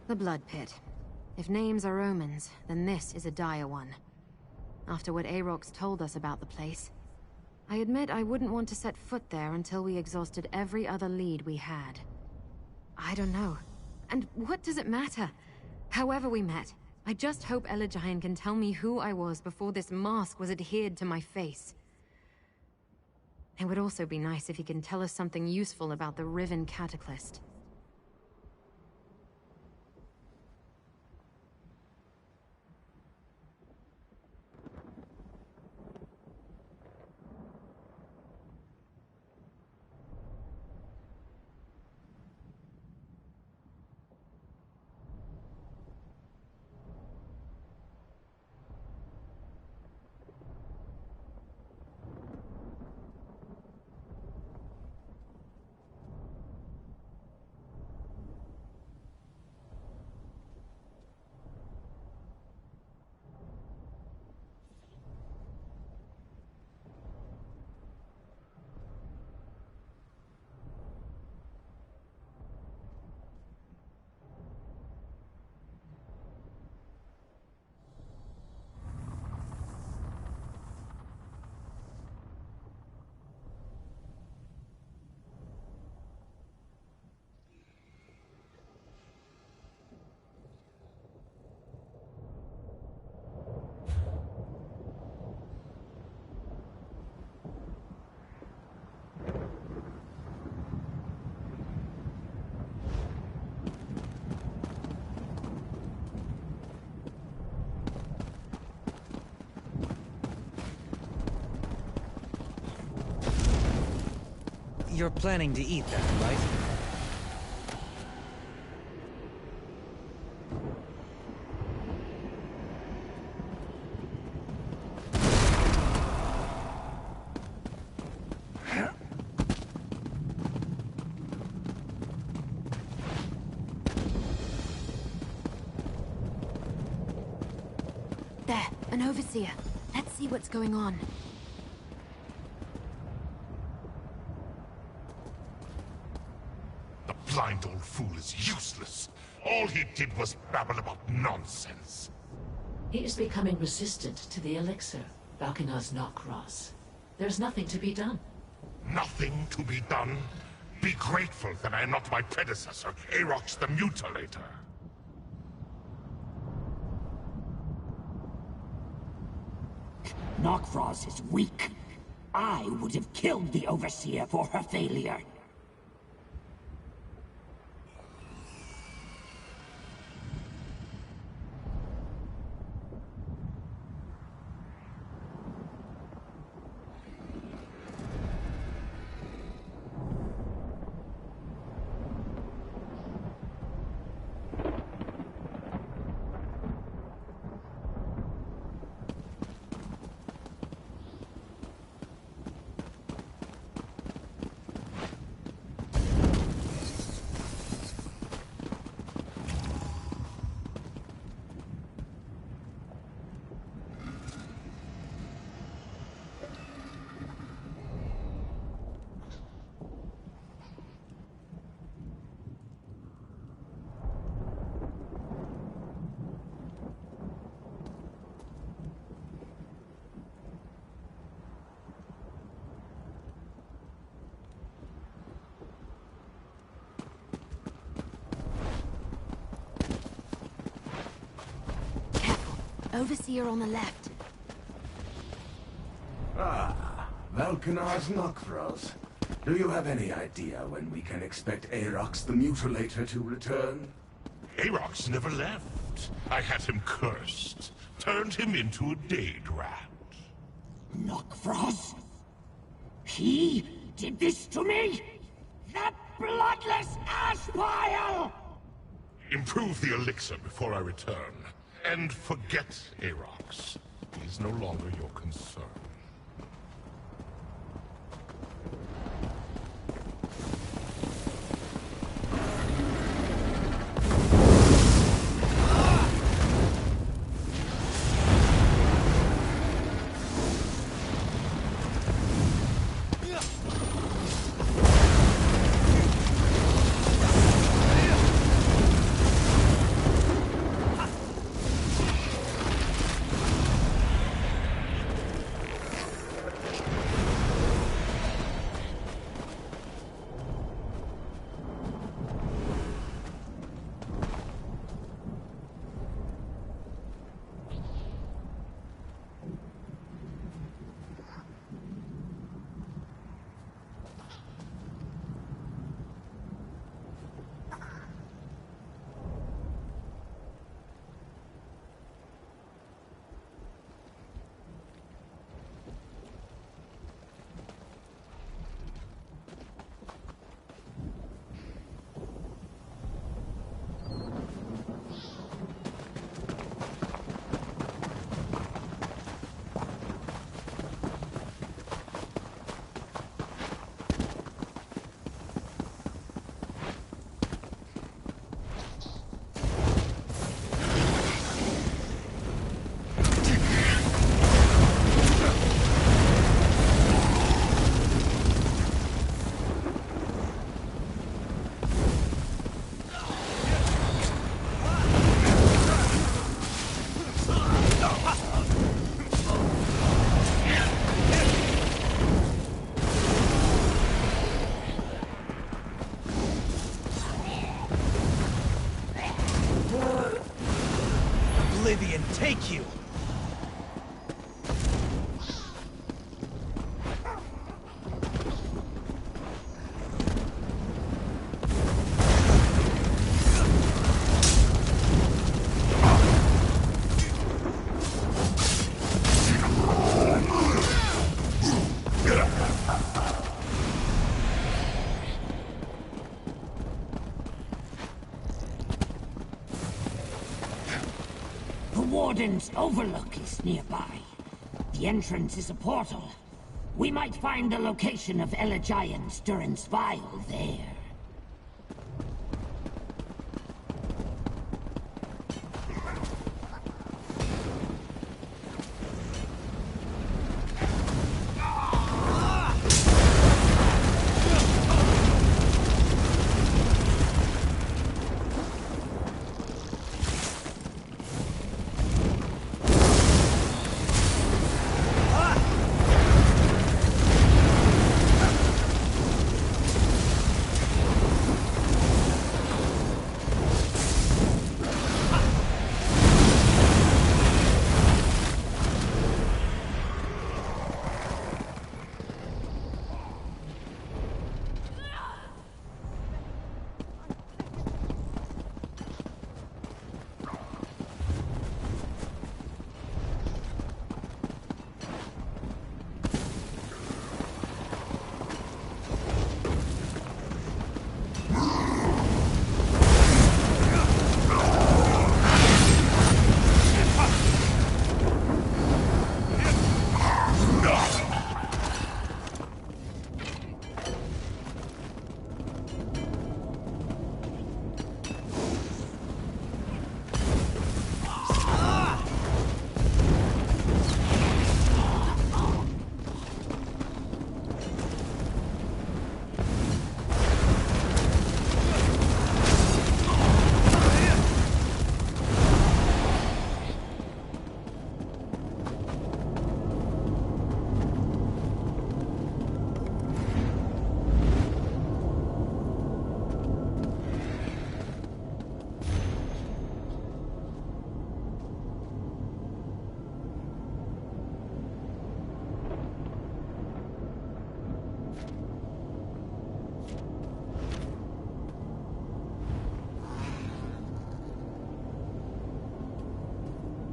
The Blood Pit. If names are omens, then this is a dire one. After what Aarox told us about the place, I admit I wouldn't want to set foot there until we exhausted every other lead we had. I don't know. And what does it matter? However we met, I just hope Elijah can tell me who I was before this mask was adhered to my face. It would also be nice if he can tell us something useful about the Riven Cataclysm. You're planning to eat that, right? There, an overseer. Let's see what's going on. Blind old fool is useless. All he did was babble about nonsense. He is becoming resistant to the elixir, Balkinar's Knockross. There's nothing to be done. Nothing to be done? Be grateful that I am not my predecessor, Aarox the Mutilator. Knockfrost is weak. I would have killed the Overseer for her failure. Overseer on the left. Ah, Valkanar's Knockfrost. Do you have any idea when we can expect Aarox the Mutilator to return? Aarox never left. I had him cursed. Turned him into a Dade rat. Knockfrost? He did this to me? That bloodless ash pile! Improve the elixir before I return. And forget Aarox. He's no longer your concern. take you! Warden's Overlook is nearby. The entrance is a portal. We might find the location of Elijah's Durance Vial there.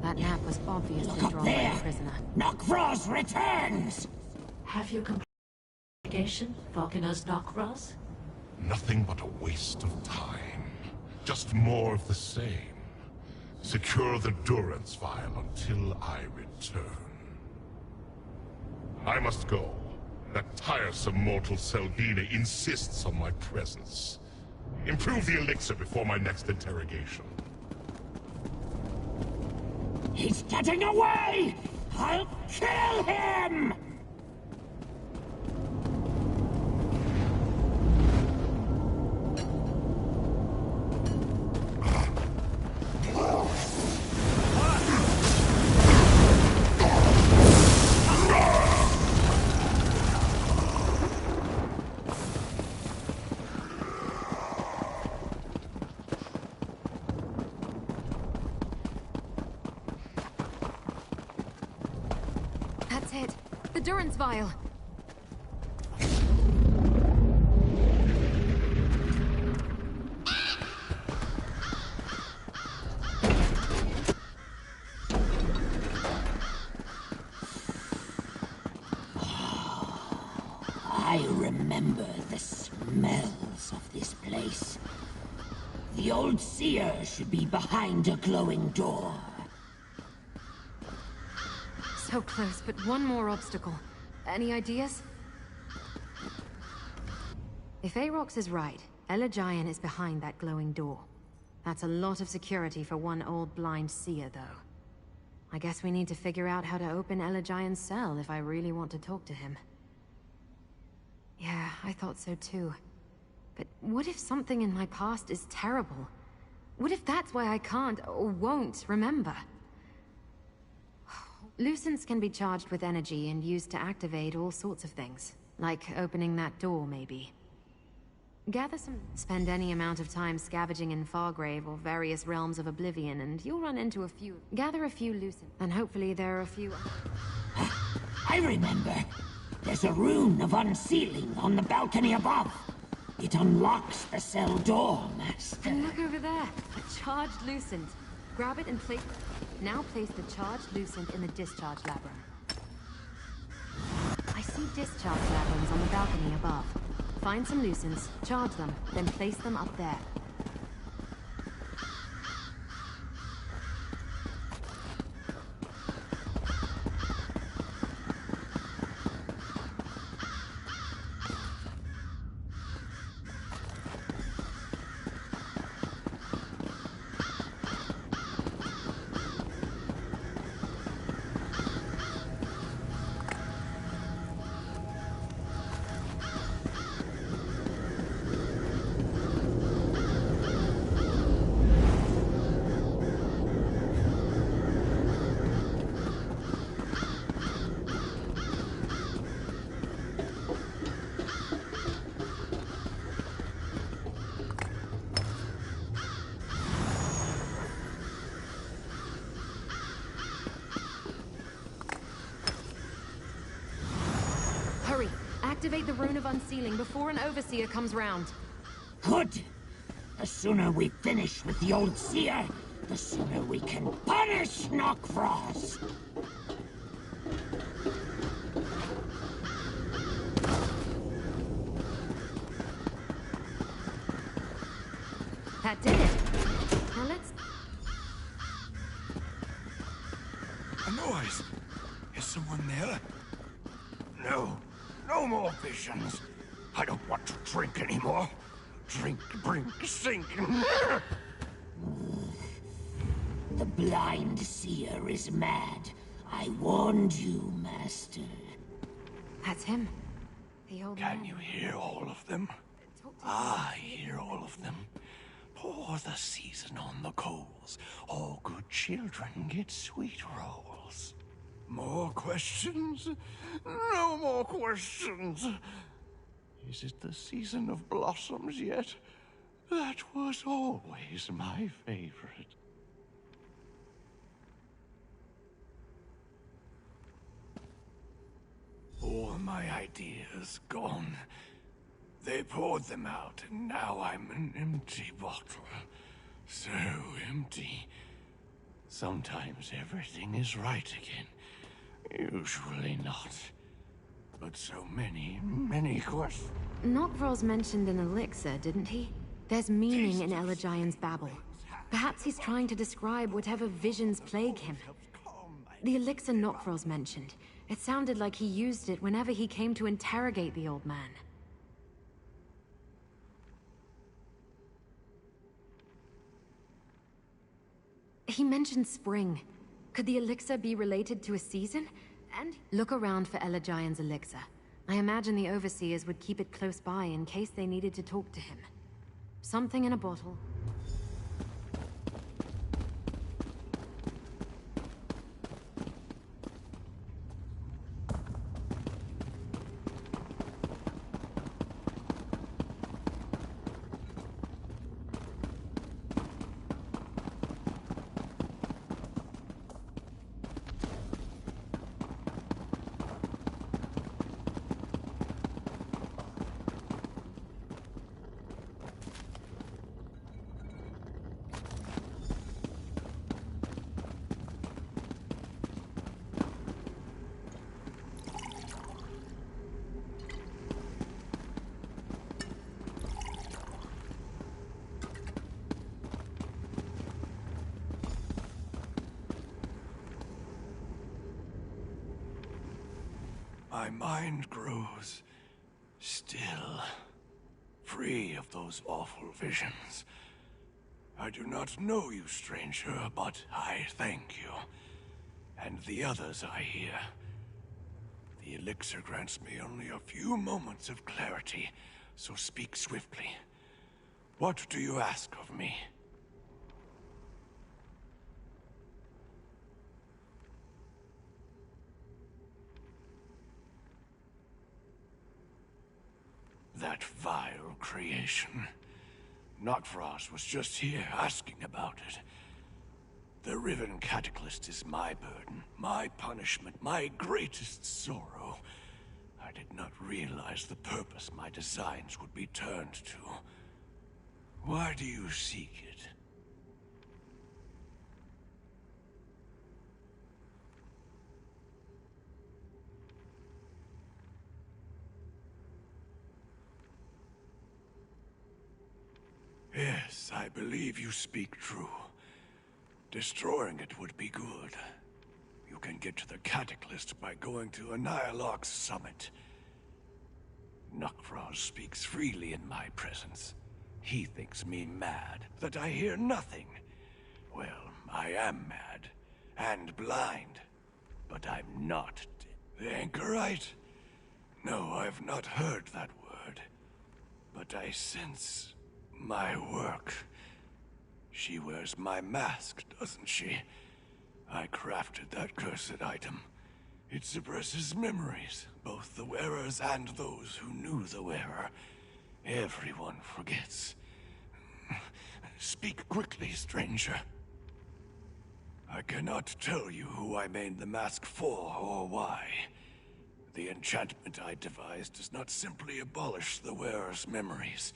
That nap was obviously Look up drawn by there! a prisoner. Nokros returns! Have you completed the investigation, Falconers Nokros? Nothing but a waste of time. Just more of the same. Secure the Durance Vial until I return. I must go. That tiresome mortal Selbina insists on my presence. Improve the elixir before my next interrogation. He's getting away! I'll kill him! That's it. The Durance Vial. I remember the smells of this place. The old seer should be behind a glowing door. So close, but one more obstacle. Any ideas? If Aarox is right, Elijah is behind that glowing door. That's a lot of security for one old blind seer, though. I guess we need to figure out how to open Elijah's cell if I really want to talk to him. Yeah, I thought so too. But what if something in my past is terrible? What if that's why I can't or won't remember? Lucents can be charged with energy and used to activate all sorts of things. Like opening that door, maybe. Gather some... Spend any amount of time scavenging in Fargrave or various realms of oblivion, and you'll run into a few... Gather a few loose... And hopefully there are a few... I remember. There's a rune of unsealing on the balcony above. It unlocks the cell door, Master. And look over there. A charged lucent. Grab it and place... Now place the charged lucent in the discharge labyrinth. I see discharge labyrinths on the balcony above. Find some lucents, charge them, then place them up there. Hurry! Activate the Rune of Unsealing before an Overseer comes round. Good. The sooner we finish with the old seer, the sooner we can punish Knockfrost. That did it. Now let's... A noise! Is someone there? No. No more visions. I don't want to drink anymore. Drink, brink, sink. The blind seer is mad. I warned you, Master. That's him. The old Can man. you hear all of them? I hear all of them. Pour the season on the coals. All good children get sweet rolls. More questions? No more questions. Is it the season of blossoms yet? That was always my favorite. All my ideas gone. They poured them out, and now I'm an empty bottle. So empty. Sometimes everything is right again. Usually not. But so many questions. Knockfrost mentioned an elixir, didn't he? There's meaning in Elegian's babble. Perhaps he's trying to describe whatever visions plague him. The elixir Knockfrost mentioned. It sounded like he used it whenever he came to interrogate the old man. He mentioned spring. Could the elixir be related to a season? And look around for Elegian's elixir. I imagine the Overseers would keep it close by in case they needed to talk to him. Something in a bottle. My mind grows still, free of those awful visions. I do not know you, stranger, but I thank you. And the others I hear. The elixir grants me only a few moments of clarity, so speak swiftly. What do you ask of me? that vile creation. Nokfrost was just here asking about it. The Riven Cataclysm is my burden, my punishment, my greatest sorrow. I did not realize the purpose my designs would be turned to. Why do you seek it? Yes, I believe you speak true. Destroying it would be good. You can get to the Cataclysm by going to Annihilok's summit. Nokfrost speaks freely in my presence. He thinks me mad, that I hear nothing. Well, I am mad, and blind, but I'm not. The Anchorite? No, I've not heard that word. But I sense my work. She wears my mask, doesn't she? I crafted that cursed item. It suppresses memories, both the wearers and those who knew the wearer. Everyone forgets. Speak quickly, stranger. I cannot tell you who I made the mask for or why. The enchantment I devised does not simply abolish the wearer's memories.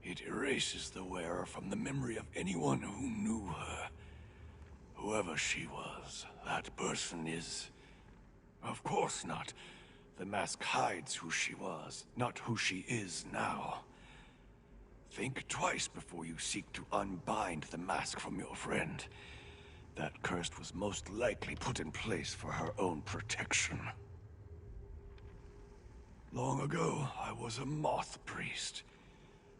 It erases the wearer from the memory of anyone who knew her. Whoever she was, that person is... Of course not. The mask hides who she was, not who she is now. Think twice before you seek to unbind the mask from your friend. That curse was most likely put in place for her own protection. Long ago, I was a moth priest.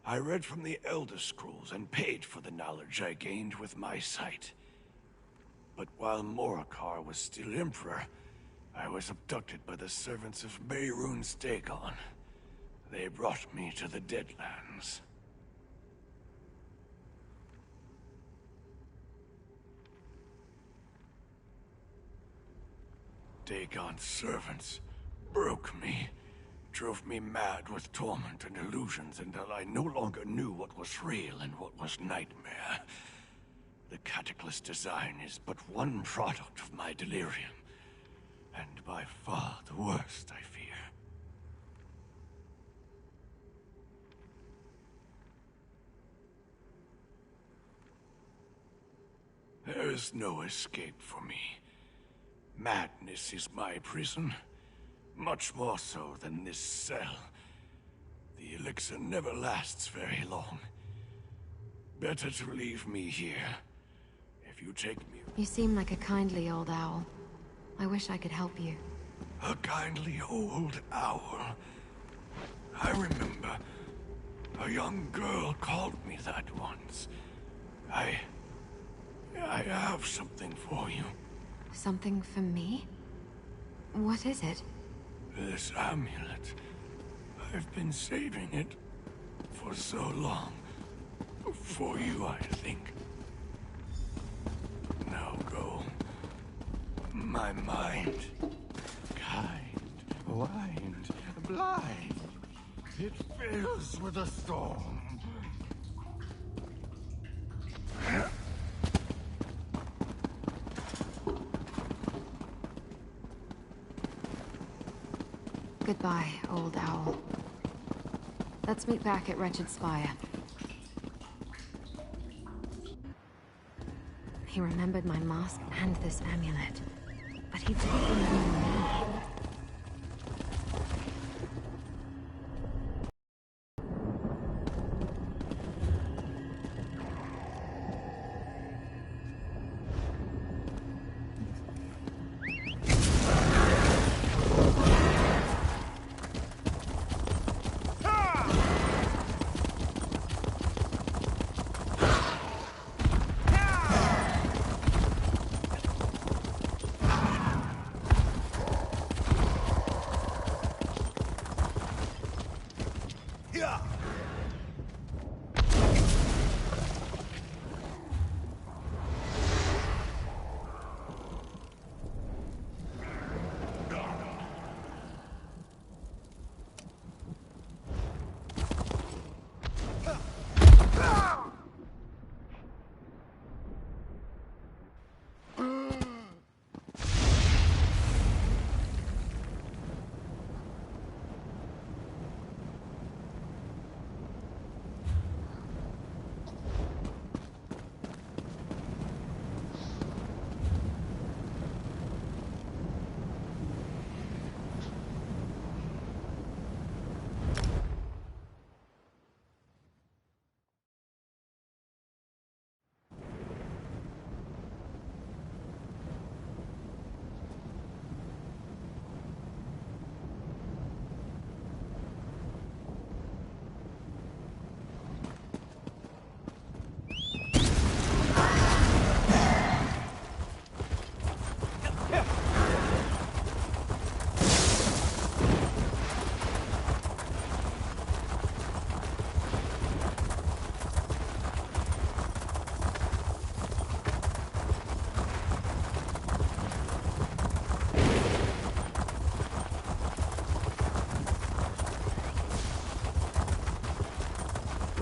I read from the Elder Scrolls and paid for the knowledge I gained with my sight. But while Morikar was still Emperor, I was abducted by the servants of Mehrunes Dagon. They brought me to the Deadlands. Dagon's servants broke me, drove me mad with torment and illusions until I no longer knew what was real and what was nightmare. The Cataclysm design is but one product of my delirium, and by far the worst, I fear. There is no escape for me. Madness is my prison, much more so than this cell. The elixir never lasts very long. Better to leave me here. If you take me... You seem like a kindly old owl. I wish I could help you. A kindly old owl. I remember a young girl called me that once. I have something for you. Something for me? What is it? This amulet. I've been saving it for so long. For you, I think. Now go. My mind. Kind, blind, blind. It fills with a storm. Goodbye, old owl. Let's meet back at Wretched Spire. He remembered my mask and this amulet, but he didn't remember me.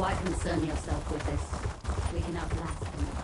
Why concern yourself with this? We can outlast them.